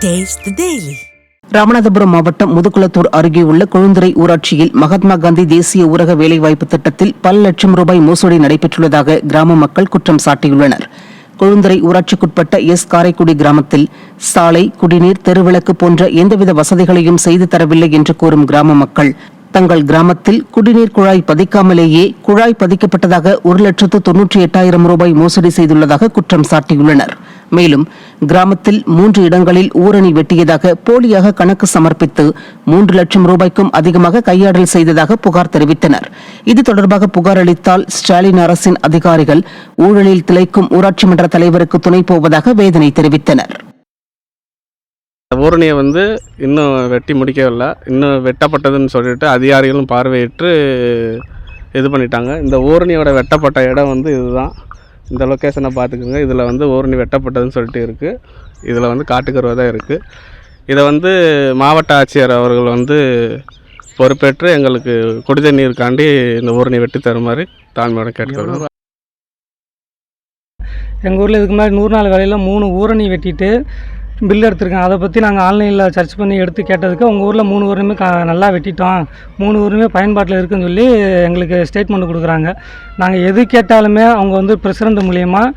Taste the Daily. Ramanathapuram மாவட்டம் முதுகுளத்தூர் அருகே உள்ள கொழுந்துறை ஊராட்சியில் மகாத்மா காந்தி தேசிய ஊரக வேலைவாய்ப்பு திட்டத்தில் பல லட்சம் ரூபாய் மோசடி நடைபெற்றுள்ளதாக கிராம மக்கள் குற்றம் சாட்டியுள்ளனர். கொழுந்துறை ஊராட்சிக்குட்பட்ட காரைக்குடி கிராமத்தில் சாலை, குடிநீர், தெருவிளக்கு போன்ற எந்தவித வசதிகளையும் செய்து தரவில்லை என்று கூறும் கிராம மக்கள் தங்கள் கிராமத்தில் குடிநீர் குழாய் பதிக்காமலேயே குழாய் பதிக்கப்பட்டதாக 1,98,000 ரூபாய் மோசடி செய்துள்ளதாக குற்றம் சாட்டியுள்ளனர். மேலும் கிராமத்தில் 3 இடங்களில் ஊரணி வெட்டியதாக போலியாக கணக்கு சமர்ப்பித்து 3 லட்சம் ரூபாய்க்கும் அதிகமாக கையாடல் செய்ததாக புகார் தெரிவித்தனர். இது தொடர்பாக புகார் அளித்தால் ஸ்டாலின் அரசின் அதிகாரிகள் ஊழலில் திளைக்கும் ஊராட்சி மன்ற தலைவருக்கு துணை போவதாக வேதனை தெரிவித்தனர். ஊரணியை இன்னும் வெட்டி முடிக்கவில்லை, இன்னும் வெட்டப்பட்டதுன்னு சொல்லிட்டு அதிகாரிகளும் பார்வையிட்டு இது பண்ணிட்டாங்க. இந்த ஊரணியோட வெட்டப்பட்ட இடம் இதுதான். இந்த லொக்கேஷனை பார்த்துக்குங்க. இதில் ஊரணி வெட்டப்பட்டதுன்னு சொல்லிட்டு இருக்குது. இதில் காட்டுக்கருவை தான் இருக்குது. இதை மாவட்ட ஆட்சியர் அவர்கள் பொறுப்பேற்று எங்களுக்கு குடிநீருக்காண்டி இந்த ஊரணி வெட்டி தருமாறு தாழ்மையோட கேட்டுக்கொள்கிறோம். எங்கள் ஊரில் இதுக்கு முன்னாடி 100 நாள் வேலையில் 3 ஊரணி வெட்டிட்டு பில் எடுத்திருக்கேன். அதை பற்றி நாங்கள் ஆன்லைனில் சர்ச் பண்ணி எடுத்து கேட்டதுக்கு உங்கள் ஊரில் 3 ஊருமே நல்லா வெட்டிட்டோம், 3 ஊருமே பயன்பாட்டில் இருக்குதுன்னு சொல்லி எங்களுக்கு ஸ்டேட்மெண்ட் கொடுக்குறாங்க. நாங்கள் எது கேட்டாலுமே அவங்க பிரசிடண்ட் மூலியமாக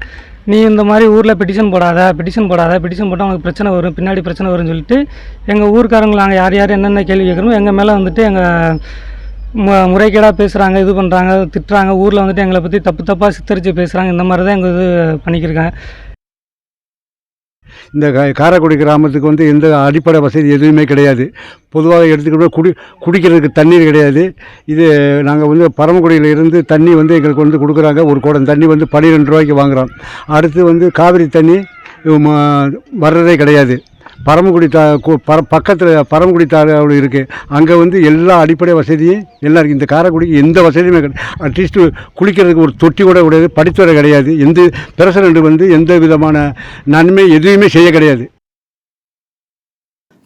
நீ இந்த மாதிரி ஊரில் பெட்டிஷன் போடாத, பெட்டிஷன் போட்டால் அவங்களுக்கு பிரச்சனை வரும், பின்னாடி பிரச்சனை வரும்னு சொல்லிட்டு எங்கள் ஊருக்காரங்களை நாங்கள் யார் என்னென்ன கேள்வி கேட்குறோமோ எங்கள் மேலே எங்கள் முறைகேடாக பேசுகிறாங்க, இது பண்ணுறாங்க, திட்டுறாங்க, ஊரில் எங்களை பற்றி தப்பாக சித்தரித்து பேசுகிறாங்க. இந்த மாதிரி தான் எங்கள் இது பண்ணிக்கிருக்காங்க. இந்த காரைக்குடி கிராமத்துக்கு எந்த அடிப்படை வசதி எதுவுமே கிடையாது. பொதுவாக எடுத்துக்கிட்டு குடிக்கிறதுக்கு தண்ணீர் கிடையாது. இது நாங்கள் பரமக்குடியில் இருந்து தண்ணி எங்களுக்கு கொடுக்குறாங்க. ஒரு குடம் தண்ணி 12 ரூபாய்க்கு வாங்குகிறோம். அடுத்து காவிரி தண்ணி வர்றதே கிடையாது. பரமக்குடி பக்கத்தில் பரமக்குடி தாலுகாவில் இருக்குது. அங்கே எல்லா அடிப்படை வசதியும் எல்லாம் இருக்குது. இந்த காரைக்குடிக்கு எந்த வசதியுமே கிடையாது. அட்லீஸ்ட்டு குளிக்கிறதுக்கு ஒரு தொட்டி கூட கிடையாது, படித்துறை கிடையாது. எந்த பிரசிடண்ட் எந்த விதமான நன்மை எதுவுமே செய்ய கிடையாது.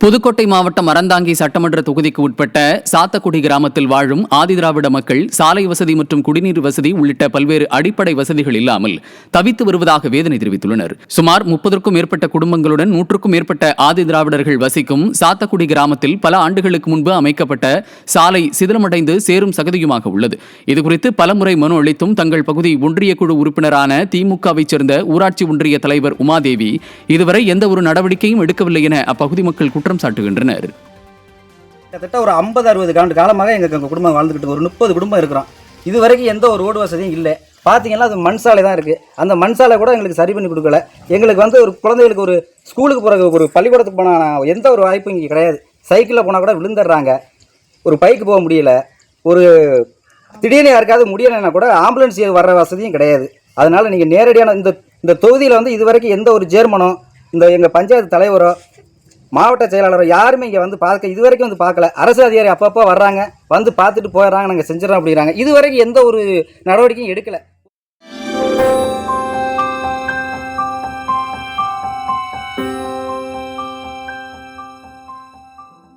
புதுக்கோட்டை மாவட்டம் அறந்தாங்கி சட்டமன்ற தொகுதிக்கு உட்பட்ட சாத்தக்குடி கிராமத்தில் வாழும் ஆதிதிராவிட மக்கள் சாலை வசதி மற்றும் குடிநீர் வசதி உள்ளிட்ட பல்வேறு அடிப்படை வசதிகள் இல்லாமல் தவித்து வருவதாக வேதனை தெரிவித்துள்ளனர். சுமார் 30க்கும் மேற்பட்ட குடும்பங்களுடன் 100க்கும் மேற்பட்ட ஆதிதிராவிடர்கள் வசிக்கும் சாத்தக்குடி கிராமத்தில் பல ஆண்டுகளுக்கு முன்பு அமைக்கப்பட்ட சாலை சிதிலமடைந்து சேரும் சகதியுமாக உள்ளது. இதுகுறித்து பலமுறை மனு அளித்தும் தங்கள் பகுதி ஒன்றிய குழு உறுப்பினரான திமுகவை சேர்ந்த ஊராட்சி ஒன்றிய தலைவர் உமாதேவி இதுவரை எந்த ஒரு நடவடிக்கையும் எடுக்கவில்லை என அப்பகுதி மக்கள் குற்றம் சாட்டுகின்றனர். கிட்டத்தட்ட ஒரு 50-60 ஆண்டு காலமாக எங்கள் குடும்பம் வாழ்ந்துக்கிட்டு ஒரு 30 குடும்பம் இருக்கிறோம். இதுவரைக்கும் எந்த ஒரு ரோடு வசதியும் இல்லை. பார்த்தீங்கன்னா அது மண் சாலை தான் இருக்குது. அந்த மண் சாலை கூட எங்களுக்கு சரி பண்ணி கொடுக்கல. எங்களுக்கு ஒரு குழந்தைகளுக்கு ஒரு ஸ்கூலுக்கு போகிற ஒரு பள்ளிக்கூடத்துக்கு போனால் எந்த ஒரு வாய்ப்பும் இங்கே கிடையாது. சைக்கிளில் போனால் கூட விழுந்துடுறாங்க. ஒரு பைக்கு போக முடியல. ஒரு திடீர்னு யாருக்காவது முடியலைன்னா கூட ஆம்புலன்ஸ் வர்ற வசதியும் கிடையாது. அதனால் நீங்கள் நேரடியான இந்த தொகுதியில் இதுவரைக்கும் எந்த ஒரு சேர்மனோ இந்த எங்கள் பஞ்சாயத்து தலைவரோ மாவட்ட செயலாளர் யாருமே இங்கே பார்க்க இதுவரைக்கும் பார்க்கல. அரசு அதிகாரி அப்பப்போ வர்றாங்க, பார்த்துட்டு போயிடுறாங்க, நாங்கள் செஞ்சிடறோம் அப்படிங்கிறாங்க. இதுவரைக்கும் எந்த ஒரு நடவடிக்கையும் எடுக்கலை.